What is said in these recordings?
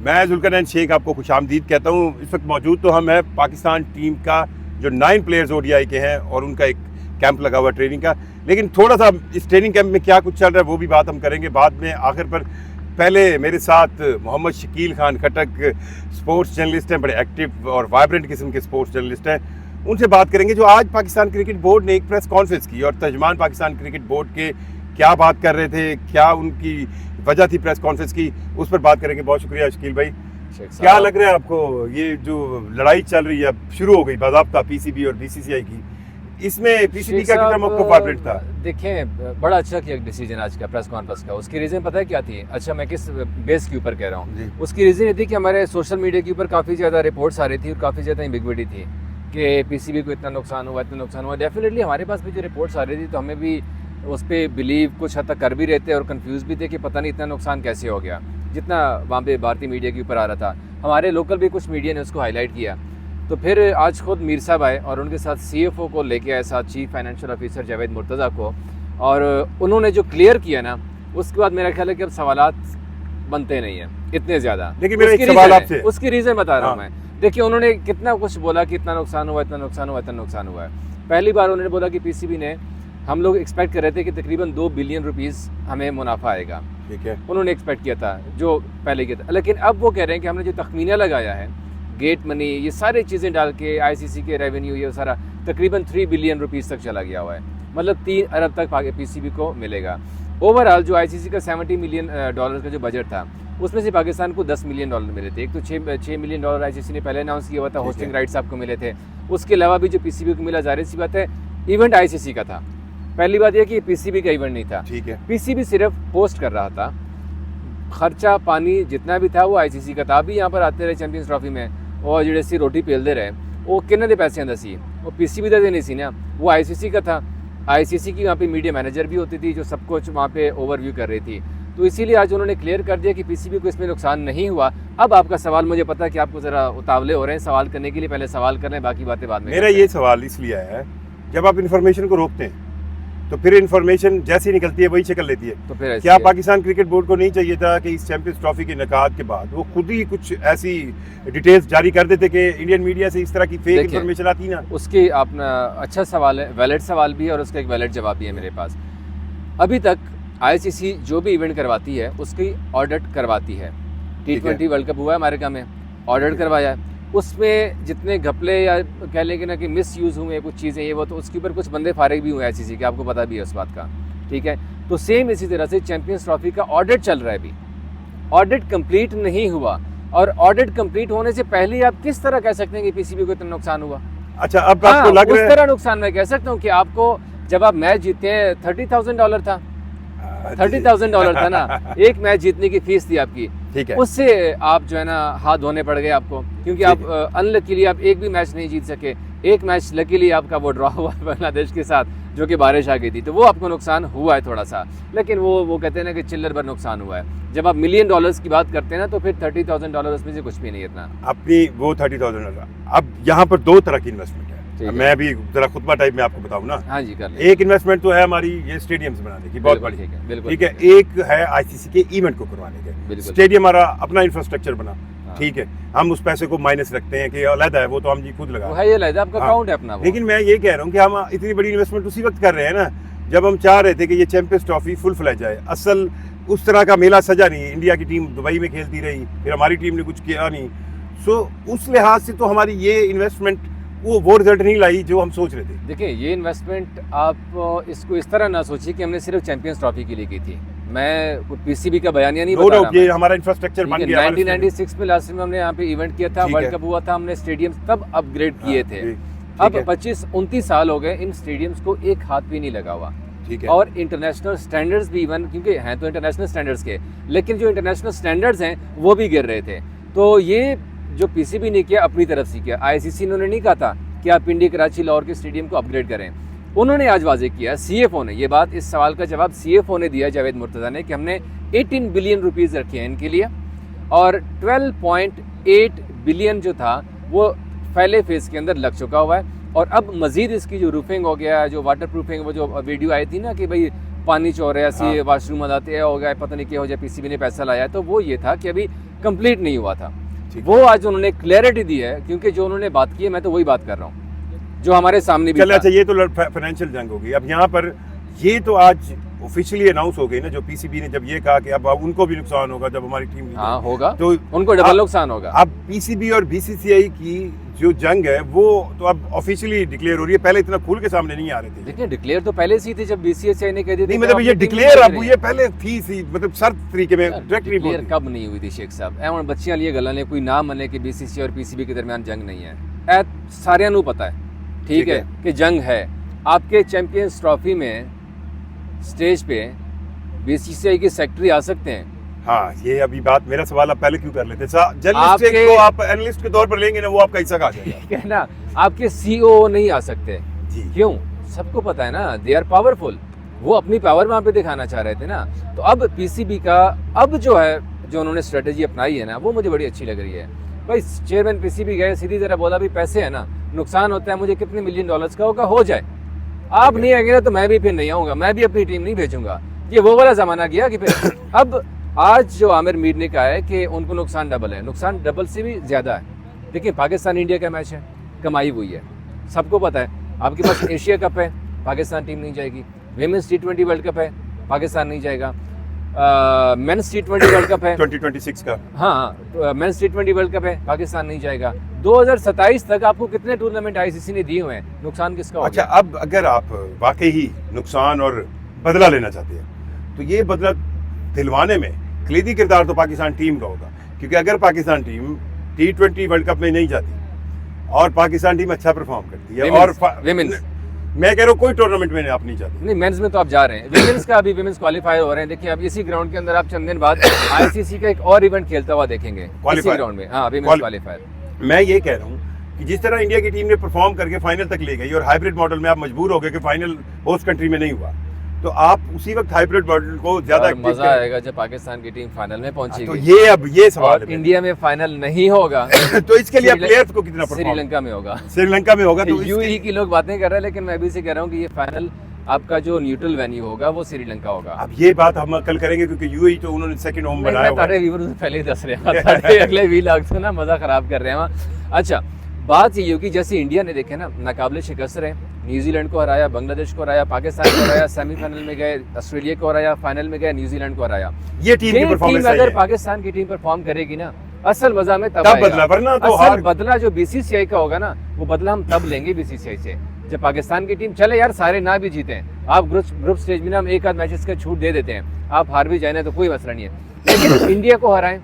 मैं जुल्करनैन शेख आपको खुशामदीद कहता हूँ। इस वक्त मौजूद तो हम हैं पाकिस्तान टीम का जो 9 प्लेयर्स ओडीआई के हैं और उनका एक कैंप लगा हुआ ट्रेनिंग का, लेकिन थोड़ा सा इस ट्रेनिंग कैंप में क्या कुछ चल रहा है वो भी बात हम करेंगे बाद में आखिर पर। पहले मेरे साथ मोहम्मद शकील खान खटक स्पोर्ट्स जर्नलिस्ट हैं, बड़े एक्टिव और वाइब्रेंट किस्म के स्पोर्ट्स जर्नलिस्ट हैं, उनसे बात करेंगे जो आज पाकिस्तान क्रिकेट बोर्ड ने एक प्रेस कॉन्फ्रेंस की और तर्जमान पाकिस्तान क्रिकेट बोर्ड के क्या बात कर रहे थे, क्या उनकी वजह थी प्रेस कॉन्फ्रेंस की, उस पर बात करेंगे। बहुत शुक्रिया शकील भाई। क्या लग रहा है आपको ये जो लड़ाई चल रही है अब शुरू हो गई बाज़ाब्ता पीसीबी और बीसीसीआई की, इसमें पीसीबी का कितना मौक़िफ़ वाइब्रेंट था? देखें, बड़ा अच्छा किया डिसीजन आज का प्रेस कॉन्फ्रेंस का। उसकी रीज़न पता है क्या थी? अच्छा, मैं किस बेस के ऊपर कह रहा हूँ। उसकी रीज़न ये थी कि हमारे सोशल मीडिया के ऊपर काफ़ी ज़्यादा रिपोर्ट्स आ रही थी और काफ़ी ज़्यादा एम्बिग्विटी थी कि पीसीबी को इतना नुकसान हुआ, इतना नुकसान हुआ। डेफिनेटली हमारे पास भी जो रिपोर्ट्स आ रही थी तो हमें भी उस पर बिलीव कुछ हद तक कर भी रहे थे और कंफ्यूज भी थे कि पता नहीं इतना नुकसान कैसे हो गया, जितना वहाँ पे भारतीय मीडिया के ऊपर आ रहा था। हमारे लोकल भी कुछ मीडिया ने उसको हाईलाइट किया। तो फिर आज खुद मीर साहब आए और उनके साथ सीएफओ को लेके आए, साथ chief financial officer Javed Murtaza को, और उन्होंने जो क्लियर किया ना, उसके बाद मेरा ख्याल है कि अब सवालात बनते नहीं हैं इतने ज़्यादा। लेकिन मेरा एक सवाल आपसे, उसकी रीज़न बता रहा हूँ मैं। देखिए, उन्होंने कितना कुछ बोला कि इतना नुकसान हुआ, इतना नुकसान हुआ, इतना नुकसान हुआ है। पहली बार उन्होंने बोला कि पीसीबी ने, हम लोग एक्सपेक्ट कर रहे थे कि तकरीबन 2 बिलियन रुपीस हमें मुनाफा आएगा, ठीक है, उन्होंने एक्सपेक्ट किया था जो पहले किया था। लेकिन अब वो कह रहे हैं कि हमने जो तखमीना लगाया है, गेट मनी, ये सारी चीज़ें डाल के आईसीसी के रेवेन्यू, ये सारा तकरीबन 3 बिलियन रुपीस तक चला गया हुआ है। मतलब 3 अरब तक पीसीबी को मिलेगा। ओवरऑल जो आईसीसी का $70 मिलियन का जो बजट था, उसमें से पाकिस्तान को $10 मिलियन मिले थे। एक तो 6 मिलियन डॉलर आईसीसी ने पहले अनाउंस किया हुआ था, होस्टिंग राइट्स आपको मिले थे। उसके अलावा भी जो पीसीबी को मिला, जाहिर सी बात है इवेंट आईसीसी का था। पहली बात यह कि पीसीबी का इवेंट नहीं था, ठीक है, पीसीबी सिर्फ पोस्ट कर रहा था। खर्चा पानी जितना भी था वो आईसीसी का था। अभी यहाँ पर आते रहे चैंपियंस ट्रॉफी में और जेडे सी रोटी पेलते रहे, वो किन्ने दे पैसे आंदा सी, वो पीसीबी का नहीं सी ना, वो आईसीसी का था। आईसीसी की वहाँ पे मीडिया मैनेजर भी होती थी जो सब कुछ वहाँ पे ओवरव्यू कर रही थी। तो इसीलिए आज उन्होंने क्लियर कर दिया कि पीसीबी को इसमें नुकसान नहीं हुआ। अब आपका सवाल, मुझे पता है कि आपको ज़रा उतावले हो रहे हैं सवाल करने के लिए, पहले सवाल कर रहे हैं, बाकी बातें बाद में। मेरा ये सवाल इसलिए है, जब आप इन्फॉर्मेशन को रोकते हैं तो फिर इन्फॉर्मेशन जैसी निकलती है वही शक्ल लेती है। तो फिर क्या पाकिस्तान क्रिकेट बोर्ड को नहीं चाहिए था कि इस चैंपियंस ट्रॉफी के इनेकाद के बाद वो खुद ही कुछ ऐसी डिटेल्स जारी कर देते कि इंडियन मीडिया से इस तरह की फेक इन्फॉर्मेशन आती ना? उसकी अपना अच्छा सवाल है, वैलिड सवाल भी है और उसका एक वैलिड जवाब भी है मेरे पास। अभी तक आईसीसी जो भी इवेंट करवाती है उसकी ऑडिट करवाती है। T20 वर्ल्ड कप हुआ है अमेरिका में, ऑडिट करवाया है। उसमें जितने घपले या कह लेंगे ना कि मिस यूज़ हुए कुछ चीज़ें, ये वो, तो उसके ऊपर कुछ बंदे फारिग भी हुए आईसीसी के, आपको पता भी है उस बात का, ठीक है। तो सेम इसी तरह से चैंपियंस ट्रॉफी का ऑडिट चल रहा है अभी, ऑडिट कंप्लीट नहीं हुआ। और ऑडिट कंप्लीट होने से पहले आप किस तरह कह सकते हैं कि पीसीबी को इतना नुकसान हुआ? अच्छा, अब आपको लग रहा है उस तरह नुकसान मैं कह सकता हूँ कि आपको जब आप मैच जीते हैं, $30,000 था, $30,000 था ना, एक मैच जीतने की फीस थी आपकी, ठीक है, उससे आप जो है ना हाथ धोने पड़ गए आपको, क्योंकि आप अनलकीली आप एक भी मैच नहीं जीत सके। एक मैच लकीली आपका वो ड्रॉ हुआ बांग्लादेश के साथ, जो कि बारिश आ गई थी, तो वो आपको नुकसान हुआ है थोड़ा सा। लेकिन वो कहते हैं ना कि चिल्लर भर नुकसान हुआ है। जब आप $मिलियन की बात करते हैं ना, तो फिर $30,000 उसमें से कुछ भी नहीं इतना। अपनी वो $30,000। अब यहाँ पर 2 तरह की इन्वेस्टमेंट है, मैं भी जरा खुतबा टाइप में आपको बताऊं ना। हाँ जी, कर ले। एक इन्वेस्टमेंट तो है हमारी ये स्टेडियम्स बनाने की, बहुत बड़ी, ठीक है। एक है आईसीसी के इवेंट को करवाने के। स्टेडियम हमारा अपना इंफ्रास्ट्रक्चर बना, ठीक है, हम उस पैसे को माइनस रखते हैं कि अलग है, वो तो हम जी खुद लगा है, ये अलग आपका अकाउंट है अपना। लेकिन मैं ये कह रहा हूँ कि हम इतनी बड़ी इन्वेस्टमेंट उसी वक्त कर रहे हैं ना जब हम चाह रहे थे कि ये चैंपियंस ट्रॉफी फुल फ्लैज जाए। असल उस तरह का मेला सजा नहीं, इंडिया की टीम दुबई में खेलती रही, फिर हमारी टीम ने कुछ किया नहीं। सो उस लिहाज से तो हमारी ये इन्वेस्टमेंट वो रिजल्ट नहीं लाई जो हम सोच रहे थे। देखिए, ये इन्वेस्टमेंट आप इसको इस तरह ना सोचिए कि हमने सिर्फ चैंपियंस ट्रॉफी के लिए की थी। मैं पीसीबी का बयानिया नहीं बता रहा, ये हमारा इंफ्रास्ट्रक्चर बन गया। 1996 में लास्ट में हमने यहाँ पे इवेंट किया था, वर्ल्ड कप हुआ था, हमने स्टेडियम तब अपग्रेड किए थे। अब 25-29 साल हो गए, इन स्टेडियम्स को एक हाथ भी नहीं लगा हुआ, ठीक है। और इंटरनेशनल स्टैंडर्ड्स भी, इवन क्योंकि हैं तो इंटरनेशनल स्टैंडर्ड्स के, लेकिन जो इंटरनेशनल स्टैंडर्ड्स हैं वो भी गिर रहे थे। तो ये जो पीसीबी ने किया अपनी तरफ से किया, आईसीसी ने नहीं कहा था कि आप इंडिया कराची लाहौर के स्टेडियम को अपग्रेड करें। उन्होंने आज वाजे किया, सीएफओ ने ये बात, इस सवाल का जवाब सीएफओ ने दिया जावेद मुर्तज़ा ने, कि हमने 18 बिलियन रुपीज़ रखे हैं इनके लिए और 12.8 बिलियन जो था वो पहले फेज़ के अंदर लग चुका हुआ है। और अब मज़ीद इसकी जो रूफिंग हो गया, जो वाटर प्रूफिंग, वो जो वीडियो आई थी ना कि भाई पानी चोर है, ऐसी वाशरूम आते हो गया, पता नहीं क्या हो जाए, पीसीबी ने पैसा लाया, तो वो ये था कि अभी कंप्लीट नहीं हुआ था। ठीक। वो आज उन्होंने क्लैरिटी दी है, क्योंकि जो उन्होंने बात की है मैं तो वही बात कर रहा हूँ जो हमारे सामने भी चलो था। अच्छा, ये तो फाइनेंशियल जंग होगी। अब यहाँ पर ये तो आज ऑफिशियली अनाउंस हो गई ना, जो पीसीबी ने जब ये कहा कि अब उनको भी नुकसान होगा जब हमारी टीम नहीं हाँ खेलेगी। होगा, तो उनको डबल नुकसान होगा। अब पीसीबी और बीसीसीआई की जो जंग है वो तो अब ऑफिशियली डिक्लेयर हो रही है, पहले इतना खुल के सामने नहीं आ रहे थे। देखिए डिक्लेयर तो पहले से ही थी, जब बीसीसीआई ने कह दी नहीं मतलब ये डिक्लेयर अब ये पहले थी सी, मतलब सर्त तरीके में डायरेक्ट नहीं डिक्लेयर बोलती। कब नहीं हुई थी शेख साहब? एवं बच्चियां लिए गल्ला ने कोई ना मने कि बीसीसीआई और पीसीबी के दरमियान जंग नहीं है। ए सारियां नू पता है, ठीक है कि जंग है। आपके चैंपियंस ट्रॉफी में स्टेज पे बीसीसीआई के सेक्रेटरी आ सकते हैं। हाँ, ये अभी बात, मेरा सवाल आप पहले क्यों कर लेते? जर्नलिस्ट आपके- को आप एनालिस्ट के तौर पर लेंगे ना, वो आपका हिस्सा आ जाएगा। ठीक है ना, आपके सीईओ नहीं आ सकते। जी। क्यों? सबको पता है ना, दे आर पावरफुल। वो अपनी पावर वहां पे दिखाना चाह रहे थे ना। तो अब पीसीबी का अब जो है, जो उन्होंने स्ट्रेटेजी अपनाई है ना, वो मुझे बड़ी अच्छी लग रही है। भाई चेयरमैन पीसीबी गए, सीधी तरह बोला भी पैसे है ना, नुकसान होता है, मुझे कितने $1 मिलियन का होगा, हो जाए। आप नहीं आएंगे ना तो मैं भी फिर नहीं आऊंगा, मैं भी अपनी टीम नहीं भेजूंगा। ये वो वाला जमाना गया कि फिर अब आज जो आमिर मीर ने कहा है कि उनको नुकसान डबल है, नुकसान डबल से भी ज्यादा है। देखिए पाकिस्तान इंडिया का मैच है, कमाई हुई है, सबको पता है। आपके पास एशिया कप है, पाकिस्तान टीम नहीं जाएगी। विमेंस T20 वर्ल्ड कप है, पाकिस्तान नहीं जाएगा। मेंस T20 वर्ल्ड कप है 2026 का। हाँ, मेंस T20 वर्ल्ड कप है, पाकिस्तान नहीं जाएगा। 2027 तक आपको कितने टूर्नामेंट आईसीसी ने दिए हुए हैं, नुकसान किसका हो अच्छा, गया? अब अगर आप वाकई ही नुकसान और बदला लेना चाहते हैं तो ये बदला दिलवाने में कलीदी किरदार तो पाकिस्तान टीम का होगा, क्योंकि अगर Pakistan team T20 world cup में नहीं जाती और पाकिस्तान टीम अच्छा परफॉर्म करती है और विमेंस, मैं कह रहा हूँ कोई टूर्नामेंट में आप नहीं जाते। नहीं मेंस में तो आप जा रहे हैं, विमेंस का अभी विमेंस क्वालिफायर हो रहे हैं। देखिए अब इसी ग्राउंड के अंदर आप चंद दिन बाद आईसीसी का एक और इवेंट खेलता हुआ देखेंगे इसी Qualifier। ग्राउंड में। हाँ, विमेंस क्वालिफायर। मैं ये कह रहा हूँ कि जिस तरह इंडिया की टीम ने परफॉर्म करके फाइनल तक ले गई और हाइब्रिड मॉडल में आप मजबूर हो गए कि फाइनल होस्ट कंट्री में नहीं हुआ, तो आप उसी वक्त हाइब्रिड मॉडल को ज्यादा और मजा आएगा जब पाकिस्तान की टीम फाइनल में तो पहुंचेगी। ये अब ये सवाल और इंडिया में फाइनल नहीं होगा तो इसके लिए प्लेयर्स को कितना परफॉर्म, श्रीलंका में होगा। श्रीलंका में होगा। तो यूएई की लोग बातें कर रहे हैं, लेकिन मैं भी से कह रहा हूँ कि ये फाइनल आपका जो न्यूट्रल वेन्यू होगा वो श्रीलंका होगा। अब ये बात हम कल करेंगे, क्योंकि यूएई तो उन्होंने सेकंड होम बनाया हुआ है। व्यूअर्स पहले ही दस रहे हैं अगले 20 लाख से ना मजा खराब कर रहे हैं। अच्छा, बात ये होगी जैसे इंडिया ने देखे ना नाकाबिले शिकस्त रहे, न्यूजीलैंड को हराया, बांग्लादेश को हराया, पाकिस्तान को हराया, सेमीफाइनल में गए, ऑस्ट्रेलिया को हराया, फाइनल में गए, न्यूजीलैंड को हराया। ये टीम की परफॉर्मेंस अगर है। पाकिस्तान की टीम परफॉर्म करेगी ना, असल मजा में तब तब आएगा। बदला, वरना तो असल हार। बदला जो बीसीसीआई का होगा ना, वो बदला हम तब लेंगे बीसीसीआई से जब पाकिस्तान की टीम चले यार, सारे ना भी जीते हैं। आप ग्रुप स्टेज में ना हम एक आध मैचेस का छूट दे देते हैं, आप हार भी जाए ना तो कोई मसला नहीं है, लेकिन इंडिया को हराएं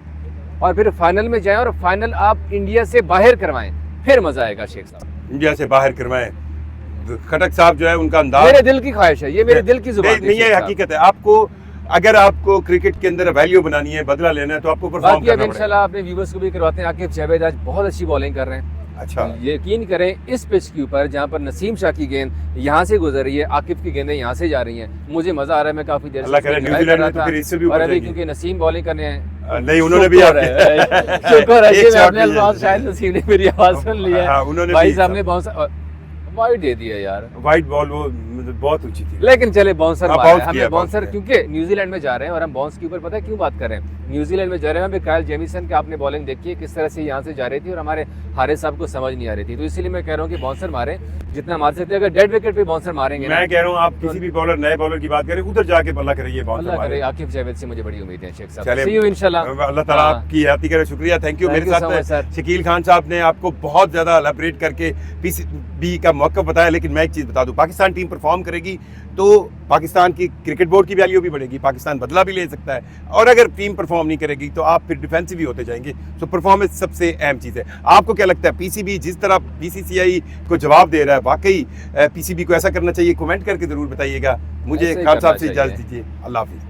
और फिर फाइनल में जाएं और फाइनल आप इंडिया से बाहर करवाएं, फिर मजा आएगा शेख साहब। इंडिया से बाहर करवाएं। खटक साहब जो है उनका अंदाज मेरे दिल की ख्वाहिश है, ये मेरे दिल की जुबान नहीं है, हकीकत है। आपको अगर आपको क्रिकेट के अंदर वैल्यू बनानी है, बदला लेना है, तो आपको परफॉर्म बाकी अब करना पड़ेगा। इंशाल्लाह अपने व्यूवर्स को भी करवाते हैं। आकिब जावेद आज बहुत अच्छी बॉलिंग कर रहे हैं। अच्छा, यकीन करें इस पिच के ऊपर जहाँ पर नसीम शाह की गेंद यहाँ से गुजर रही है, आकिब की गेंदें यहाँ से जा रही हैं, मुझे मजा आ रहा है। मैं काफी देर अल्लाह करे से न्यूजीलैंड में तो फिर इससे भी ऊपर और अभी जाएंगे। क्योंकि नसीम बॉलिंग करने हैं, नहीं उन्होंने भी शुक्र है, शुक्र है एक कि मैं shot अपने लिया। अल्फाज शायद नसीम ने मेरी आवाज सुन ली हाँ, है। उन्होंने भाई भी साहब था। ने बाउंसर वाइड दे दिया यार, व्हाइट बॉल वो मतलब बहुत ऊंची थी। लेकिन चले बाउंसर हाँ, मारा है bounce किया, हमें बाउंसर, bounce क्योंकि न्यूजीलैंड में जा रहे हैं और हम बाउंस के ऊपर पता है क्यों बात कर रहे हैं। न्यूजीलैंड में जा रहे हैं, अभी कायल जेमिसन की आपने बॉलिंग देखी है किस तरह से यहाँ से जा रही थी और हमारे हारिस साहब को समझ नहीं आ रही थी, तो इसीलिए मैं कह रहा हूँ कि बाउंसर मारे जितना मार सकते हैं। अगर डेड विकेट पे बाउंसर मारेंगे ना, मैं कह रहा हूँ आप किसी भी बॉलर, नए बॉलर की बात करें, उधर जाके अल्लाह करे ये बाउंसर अल्लाह करे। मारे। आकिब जावेद से मुझे बड़ी उम्मीद है शेख साहब। चले, See you इंशाल्लाह। अल्लाह ताला हाँ। आपकी हयाती करे। शुक्रिया, थैंक यू। Thank मेरे you so much, साथ sir। शकील खान साहब ने आपको बहुत ज्यादा एलैबोरेट करके पीसीबी का मौका बताया, लेकिन मैं एक चीज बता दूं, पाकिस्तान टीम परफॉर्म करेगी तो पाकिस्तान की क्रिकेट बोर्ड की वैल्यू भी बढ़ेगी, पाकिस्तान बदला भी ले सकता है, और अगर टीम परफॉर्म नहीं करेगी तो आप फिर डिफेंसिव भी होते जाएंगे। तो परफॉर्मेंस सबसे अहम चीज़ है। आपको क्या लगता है पीसीबी जिस तरह बीसीसीआई को जवाब दे रहा है, वाकई पीसीबी को ऐसा करना चाहिए? कमेंट करके जरूर बताइएगा। मुझे ऐसे ही खान साहब करना से इजाजत चाहिए। दीजिए। अल्लाह हाफिज़।